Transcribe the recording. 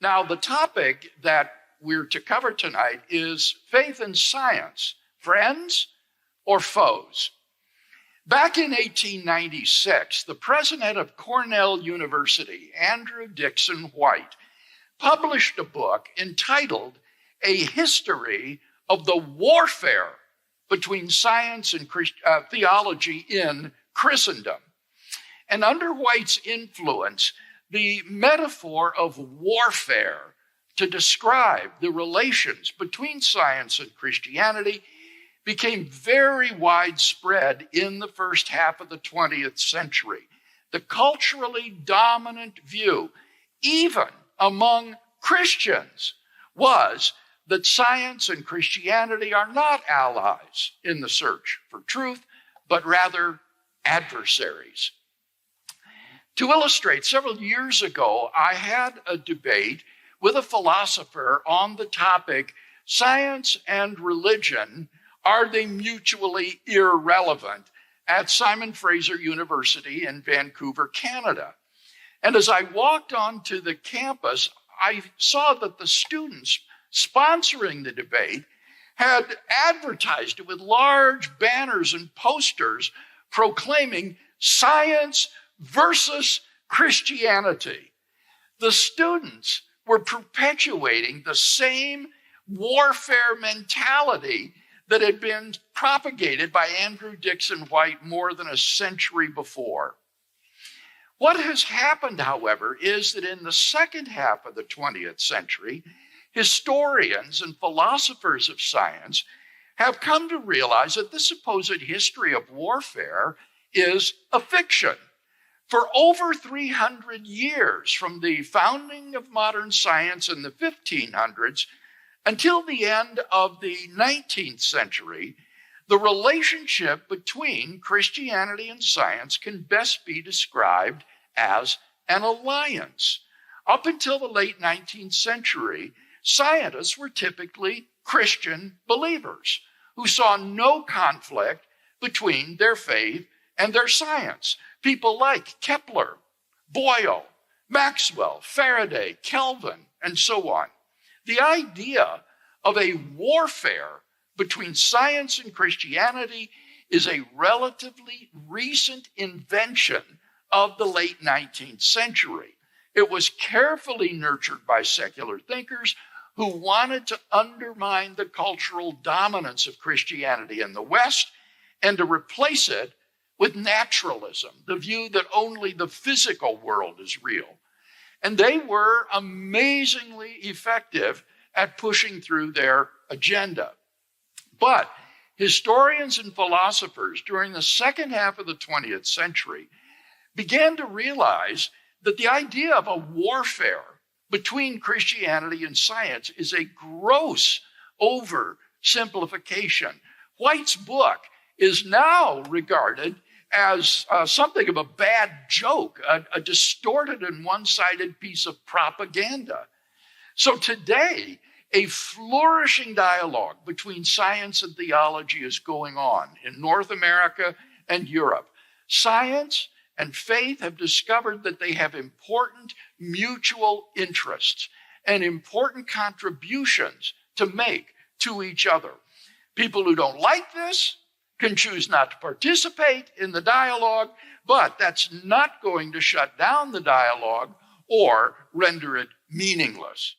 Now, the topic that we're to cover tonight is faith and science, friends or foes. Back in 1896, the president of Cornell University, Andrew Dickson White, published a book entitled A History of the Warfare Between Science and Theology in Christendom. And under White's influence, the metaphor of warfare to describe the relations between science and Christianity became very widespread in the first half of the 20th century. The culturally dominant view, even among Christians, was that science and Christianity are not allies in the search for truth, but rather adversaries. To illustrate, several years ago, I had a debate with a philosopher on the topic, science and religion, are they mutually irrelevant, at Simon Fraser University in Vancouver, Canada. And as I walked onto the campus, I saw that the students sponsoring the debate had advertised it with large banners and posters proclaiming science versus Christianity. The students were perpetuating the same warfare mentality that had been propagated by Andrew Dickson White more than a century before. What has happened, however, is that in the second half of the 20th century, historians and philosophers of science have come to realize that this supposed history of warfare is a fiction. For over 300 years, from the founding of modern science in the 1500s until the end of the 19th century, the relationship between Christianity and science can best be described as an alliance. Up until the late 19th century, scientists were typically Christian believers who saw no conflict between their faith and their science. People like Kepler, Boyle, Maxwell, Faraday, Kelvin, and so on. The idea of a warfare between science and Christianity is a relatively recent invention of the late 19th century. It was carefully nurtured by secular thinkers who wanted to undermine the cultural dominance of Christianity in the West and to replace it with naturalism, the view that only the physical world is real. And they were amazingly effective at pushing through their agenda. But historians and philosophers during the second half of the 20th century began to realize that the idea of a warfare between Christianity and science is a gross oversimplification. White's book is now regarded as something of a bad joke, a distorted and one-sided piece of propaganda. So today, a flourishing dialogue between science and theology is going on in North America and Europe. Science and faith have discovered that they have important mutual interests and important contributions to make to each other. People who don't like this can choose not to participate in the dialogue, but that's not going to shut down the dialogue or render it meaningless.